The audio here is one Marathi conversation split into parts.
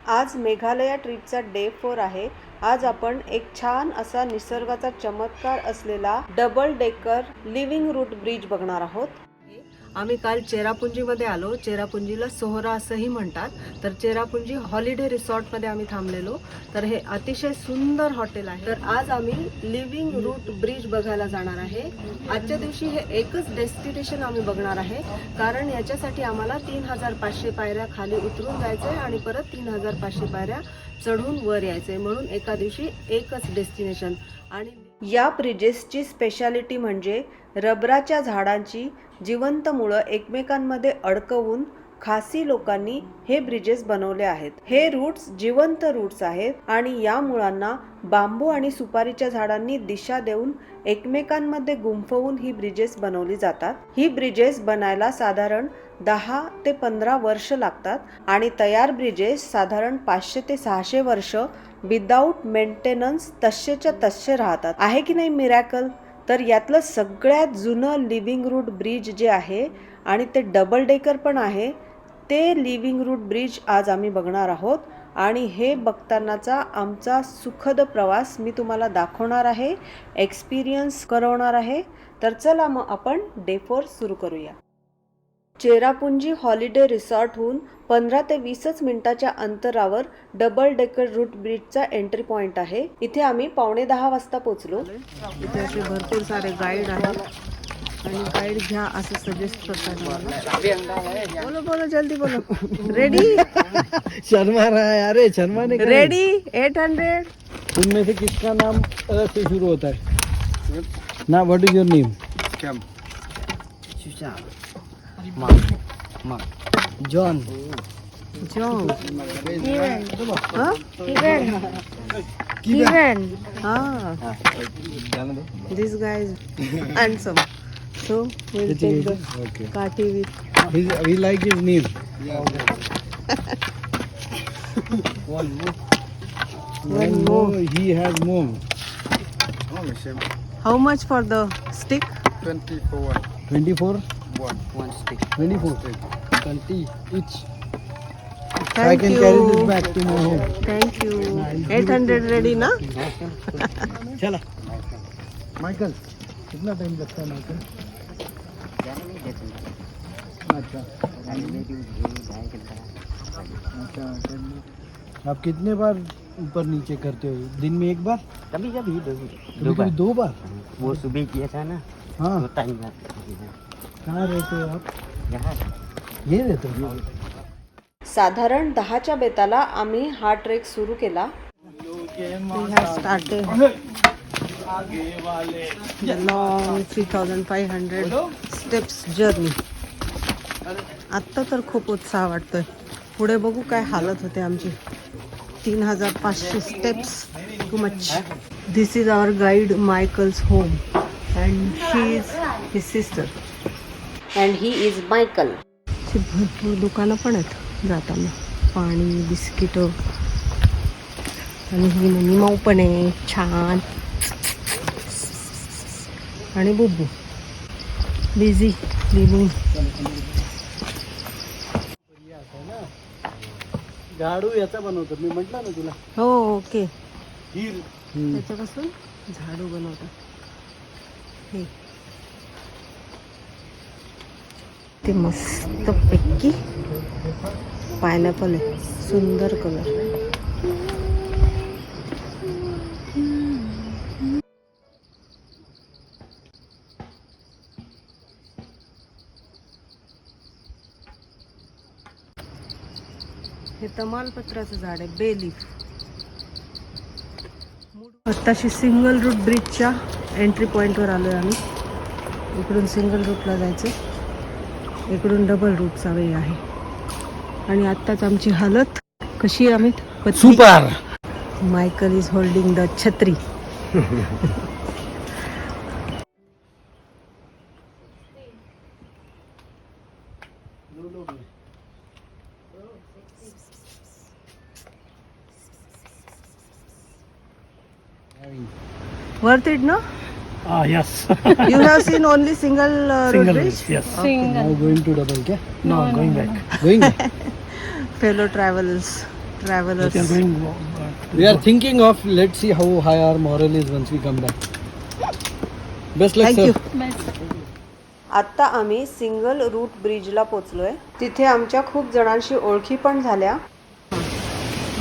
आज मेघालया ट्रिपचा डे 4 आहे। आज आपण एक छान असा निसर्गाचा चमत्कार असलेला double decker living root bridge बघणार आहोत। आम्ही काल चेरापुंजीमध्ये आलो। चेरापुंजीला सोहरा असंही म्हणतात। तर चेरापुंजी हॉलिडे रिसॉर्टमध्ये आम्ही थांबलेलो। तर हे अतिशय सुंदर हॉटेल आहे। तर आज आम्ही लिव्हिंग रूट ब्रिज बघायला जाणार आहे। आजच्या दिवशी हे एकच डेस्टिनेशन आम्ही बघणार आहे, कारण याच्यासाठी आम्हाला 3500 पायऱ्या खाली उतरून जायचे आणि परत 3500 पायऱ्या चढून वर यायचे, म्हणून एका दिवशी एकच डेस्टिनेशन। आणि या ब्रिजेसची स्पेशालिटी म्हणजे रबराच्या झाडांची जिवंत मुळं एकमेकांमध्ये अडकवून खासी लोकांनी हे ब्रिजेस बनवले आहेत। हे रूट्स जिवंत रूट्स आहेत आणि या मुळांना बांबू आणि सुपारीच्या झाडांनी दिशा देऊन एकमेकांमध्ये गुंफवून ही ब्रिजेस बनवली जातात। ही ब्रिजेस बनायला साधारण 10 ते 15 वर्ष लागतात आणि तयार ब्रिजेस साधारण 500 ते 600 वर्ष विदाउट मेंटेनन्स तसेच्या तसे राहतात। आहे की नाही मिरॅकल? तर यातलं सगळ्यात जुनं लिव्हिंग रूट ब्रिज जे आहे आणि ते डबल डेकर पण आहे, ते लिव्हिंग रूट ब्रिज आज आम्ही बघणार आहोत। आणि हे बघतानाचा आमचा सुखद प्रवास मी तुम्हाला दाखवणार आहे, एक्सपिरियन्स करवणार आहे। तर चला मग आपण डे 4 सुरू करूया। चेरापुंजी हॉलिडे रिसॉर्टहून 15 ते 20 मिनिटाच्या अंतरावर डबल डेकर रूट ब्रिजचा एंट्री पॉइंट आहे। इथे आम्ही 9:45 वाजता पोहोचलो। इथे असे भरपूर सारे गाईड आहेत आणि गाईड घ्या असं सजेस्ट करतात। बोलो बोलो जल्दी बोलो। रेडी? शर्मा रहा है। अरे शर्मा ने रेडी? 800। उनमें से किसका नाम अ से शुरू होता है ना? What is your name? John. John. हाँ? हाँ। This guy is handsome. So we'll take the Okay. party with. We like his name. One One more. more. He has more. How much for the stick? 24. 24. One stick. 24. 20 each. I Thank can you. carry this back to my home. Thank you. 800 ready ना? चला। माइकल, कितना टाइम लगता है माइकल? अच्छा। अच्छा। आप कितने बार ऊपर नीचे करते हो? दिन में एक बार? कभी कभी कभी 2 बार? वो सुबह किया था ना, हाँ। तो टाइम लगता है। कहाँ रहते हो आप? यहाँ ये रहते हो? साधारण 10च्या बेताला आम्ही हा ट्रेक सुरू केला। We have started the long 3500 steps journey. आत्ता तर खूप उत्साह वाटतोय। पुढे बघू काय हालत होते आमची। 3500 steps, too much. This is our guide Michael's home and she is his sister and he is Michael. भरपूर दुकानं पण आहेत जाताना, पाणी, बिस्किटं आणि ही मऊ पण आहे छान। आणि बुब्बू बिझी लिव्हिंग। झाडू याचा बनवतो मी म्हटलं ना तुला। हो ओके। हीर। त्याच्यापासून झाडू बनवतात हे। ते मस्त पैकी पायनॅपल आहे, सुंदर कलर। हे तमालपत्राचं झाड आहे, बेलीफ। आत्ताशी सिंगल रूट ब्रिजच्या एंट्री पॉईंटवर आलोय आम्ही। इकडून सिंगल रूटला जायचं, इकडून डबल रूटचा वे आहे। आणि आत्ताच आमची हालत कशी आहे Amit? Super. Michael is holding the छत्री। वर्थ इट ना? Yes. You have seen only single road Single bridge? route, yes. Okay. Now going to double, क्या? No, Going back. Going back. Fellow travelers. Travellers. We are thinking of, let's see how high our morale is once we come back. Best luck, thank you. sir. आत्ता आम्ही सिंगल रूट ब्रिजला पोचलोय. तिथे आमच्या खूप जणांशी ओळखी पण झाल्या.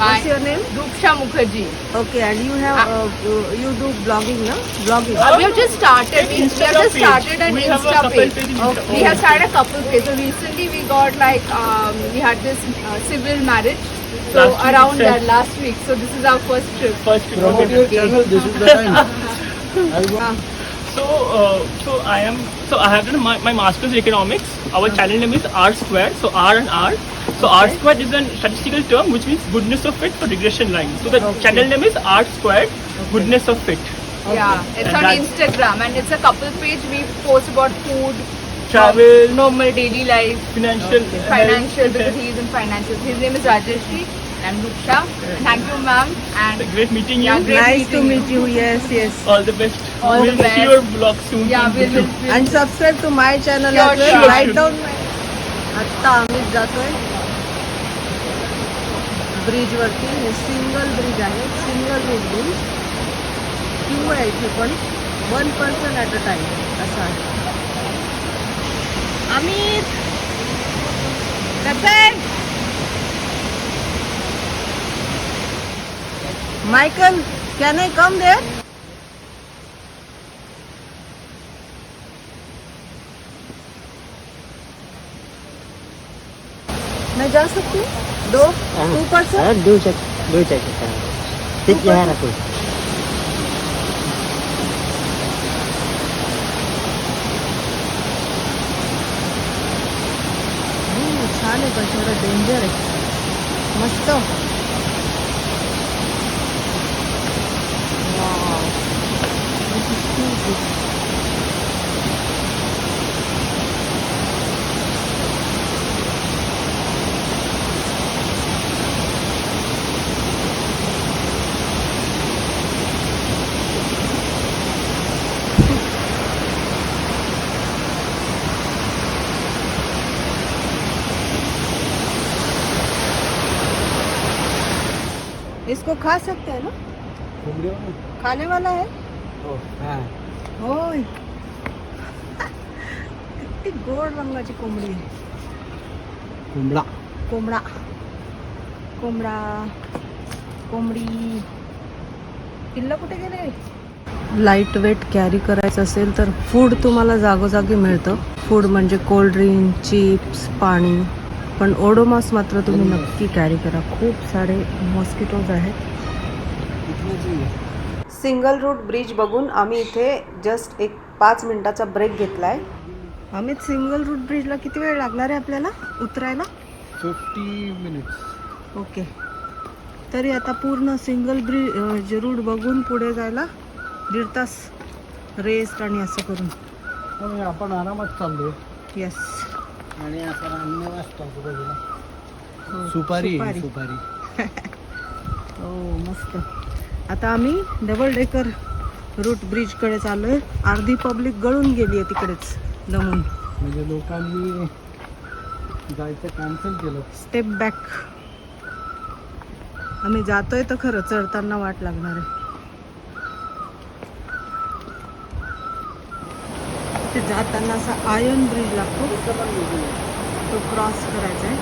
What's your name? Ruksha Mukherjee. Okay, and you have you do blogging, no? Blogging. We have just started. We have just started an Insta page. We have started a couple page. So recently we got like we had this civil marriage. So Last week around itself. that last week. So this is our first trip. First Promote your channel, this is the time. I want so I have done my master's in economics. Our channel name is R squared, so R and R. So R squared is a statistical term which means goodness of fit for regression line. So the channel name is R squared, goodness of fit. Yeah, it's And on that's- Instagram and it's a couple page. We post about food, Travel, normal daily life, financial, financial because health. he is in financial. His name is Rajeshri and Ruksha. Thank you, ma'am. And Great meeting you. Yeah, great Nice to meeting meet you. Yes, yes. All the best. All the we'll best. see your vlog soon. yeah, on we'll, YouTube. we'll And subscribe to my channel Sure, as well. sure. Write down my. आत्ता आम्ही जातोय ब्रिज वरती. हे सिंगल ब्रिज आहे, सिंगल रूट ब्रिज. क्यू आहे इथे पण 1 person ॲट अ टाइम असं आहे. अमित कसं Michael, can I come there? मैं जा सकती हूँ? 2 person? दो चेक ठीक है रखो. छान आहे पण थोडं डेंजर आहे. मस्त. Wow. This is too good. इसको खा सकते हैं ना? खाने वाला है? होय. किती गोड रंगाची कोंबडी आहे. Kumbla. कोंबडा कोंबडा कोंबडी. पिल्लं कुठे गेले? लाईट वेट कॅरी करायचं असेल तर फूड तुम्हाला जागोजागी मिळतं. फूड म्हणजे कोल्ड ड्रिंक, चिप्स, पाणी. पण ओडोमास मात्र तुम्ही नक्की कॅरी करा. खूप सारे मॉस्किटोज आहेत. सिंगल रूट ब्रिज बघून आम्ही इथे जस्ट एक 5 मिनिटाचा ब्रेक घेतलाय. आम्ही सिंगल रूट ब्रिजला किती वेळ लागणार आहे आपल्याला उतरायला? 50 minutes. ओके. तरी आता पूर्ण सिंगल ब्रिज रूट बघून पुढे जायला 1.5 तास रेस्ट आणि असं करून. त्यामुळे आपण आरामात चाललोय. येस. आणि आपण अन्न वाजतो आजूबाजूला. सुपारी सुपारी. हो मस्त. आता आम्ही डबल डेकर रूट ब्रिजकडे चाललोय. अर्धी पब्लिक गळून गेली आहे तिकडेच दमून. म्हणजे लोकांनी जायचं कॅन्सल केलं. Step back. आम्ही जातोय तर खरं चढताना वाट लागणार आहे. ते जाताना असा आयर्न ब्रिज लागतो, तो क्रॉस करायचा आहे.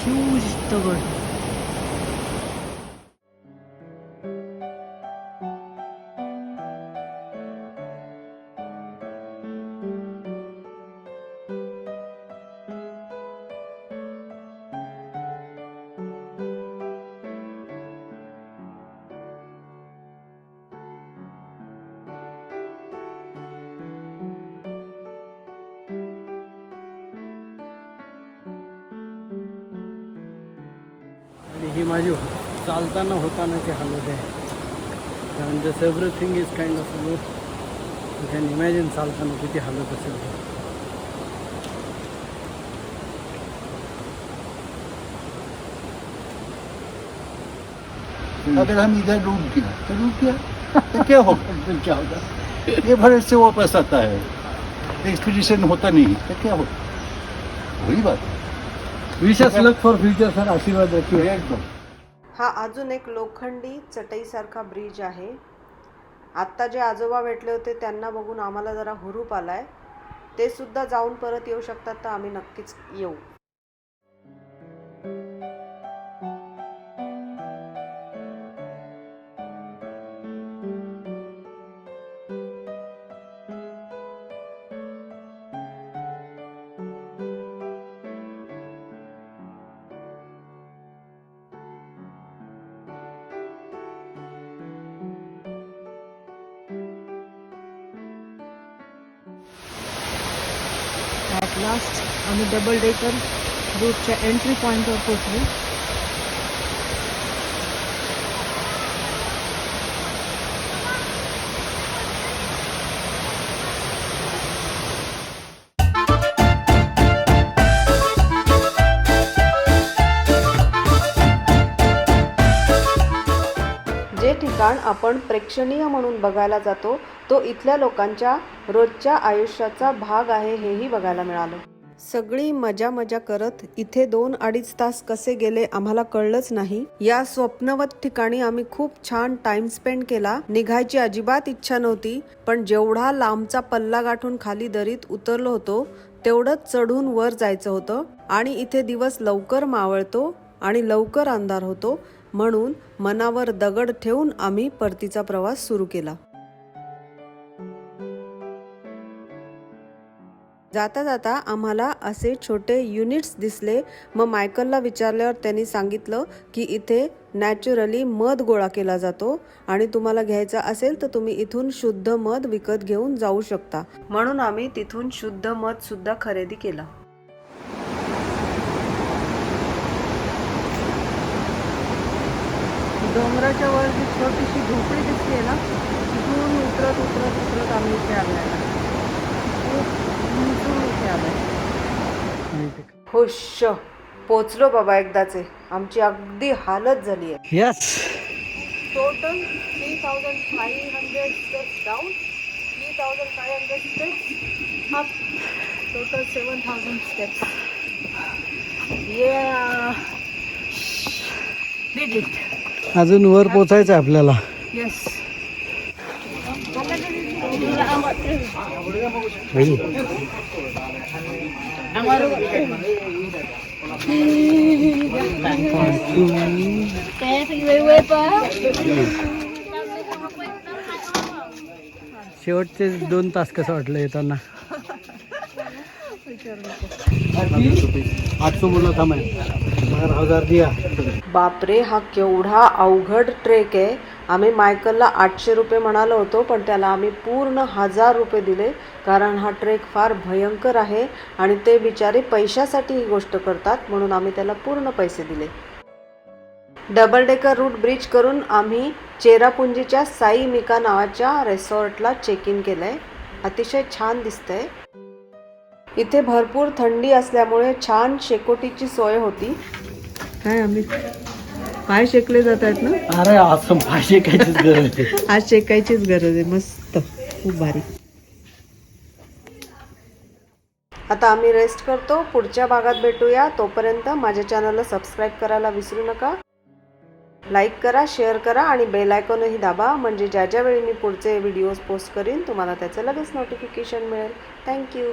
ह्यूज दगड. आणि ही माझी चालताना होतानाची हालत आहे. कारण जसं everything is kind of low. You can imagine चालताना किती हालत असेल. अगर हम इधर डूब गया तो डूब गया तो क्या होगा? फिर क्या होगा? ये भरे से वापस आता है. एक्सपीडिशन होता नहीं तो क्या होगा? वही बात है. विशेष लक फॉर फ्युचर सर, आशीर्वाद रखिए. एकदम. हा अजून एक लोखंडी चटईसारखा ब्रिज आहे. आत्ता जे आजोबा भेटले होते त्यांना बघून आम्हाला जरा हुरूप आलाय. ते सुद्धा जाऊन परत येऊ शकतात तर आम्ही नक्कीच येऊ. ॲट लास्ट आम्ही डबल डेकर रूटच्या एंट्री पॉईंटवर पोहोचलो. जे ठिकाण आपण प्रेक्षणीय म्हणून बघायला जातो तो इथल्या लोकांच्या रोजच्या आयुष्याचा भाग आहे हेही बघायला मिळालं. सगळी मजा करत इथे 2-2.5 तास कसे गेले आम्हाला कळलंच नाही. या स्वप्नवत ठिकाणी आम्ही खूप छान टाइम स्पेंड केला. निघायची अजिबात इच्छा नव्हती, पण जेवढा लांबचा पल्ला गाठून खाली दरीत उतरलो होतो तेवढंच चढून वर जायचं होतं. आणि इथे दिवस लवकर मावळतो आणि लवकर अंधार होतो, म्हणून मनावर दगड ठेवून आम्ही परतीचा प्रवास सुरू केला. जाता जाता आम्हाला असे छोटे युनिट्स दिसले. मग मायकलला विचारल्यावर त्यांनी सांगितलं की इथे नॅचरली मध गोळा केला जातो आणि तुम्हाला घ्यायचा असेल तर तुम्ही इथून शुद्ध मध विकत घेऊन जाऊ शकता. म्हणून आम्ही तिथून शुद्ध मध सुद्धा खरेदी केला. डोंगराच्या वर जी छोटीशी झोपडी दिसते ना, तिथून उतरत उतरत उतरत आम्ही इथे आलोय. खूप उंचून इथे आलोय. खुश पोचलो बाबा एकदाचे. आमची अगदी हालत झाली आहे. Yes. Total 3500 steps down, 3500 steps up, total 7000 steps. Did it. अजून वर पोचायचं आहे आपल्याला. येस. शेवटचे 2 तास कसं वाटलं येताना? 800 मुलं थांबाय. 12,000 दिया. बापरे, हा केवढा अवघड ट्रेक आहे. आम्ही मायकलला 800 रुपये म्हणालो होतो, पण त्याला आम्ही पूर्ण 1000 रुपये दिले, कारण हा ट्रेक फार भयंकर आहे आणि ते बिचारे पैशासाठी ही गोष्ट करतात, म्हणून आम्ही त्याला पूर्ण पैसे दिले. डबल डेकर रूट ब्रिज करून आम्ही चेरापुंजीच्या साई मिका नावाच्या रिसॉर्टला चेक इन केलंय. अतिशय छान दिसतंय. इथे भरपूर थंडी असल्यामुळे छान शेकोटीची सोय होती. काय आम्ही पाय शेकले जात आहेत ना? अरे असं पाय शेकायचीच गरज आहे. आज शेकायचीच गरज आहे. मस्त, खूप भारी. आता आम्ही रेस्ट करतो. पुढच्या भागात भेटूया. तोपर्यंत माझ्या चॅनलला सबस्क्राईब करायला विसरू नका. लाईक करा, शेअर करा आणि बेल आयकॉनही दाबा, म्हणजे ज्या ज्या वेळी मी पुढचे व्हिडिओज पोस्ट करीन तुम्हाला त्याचं लगेच नोटिफिकेशन मिळेल. थँक्यू.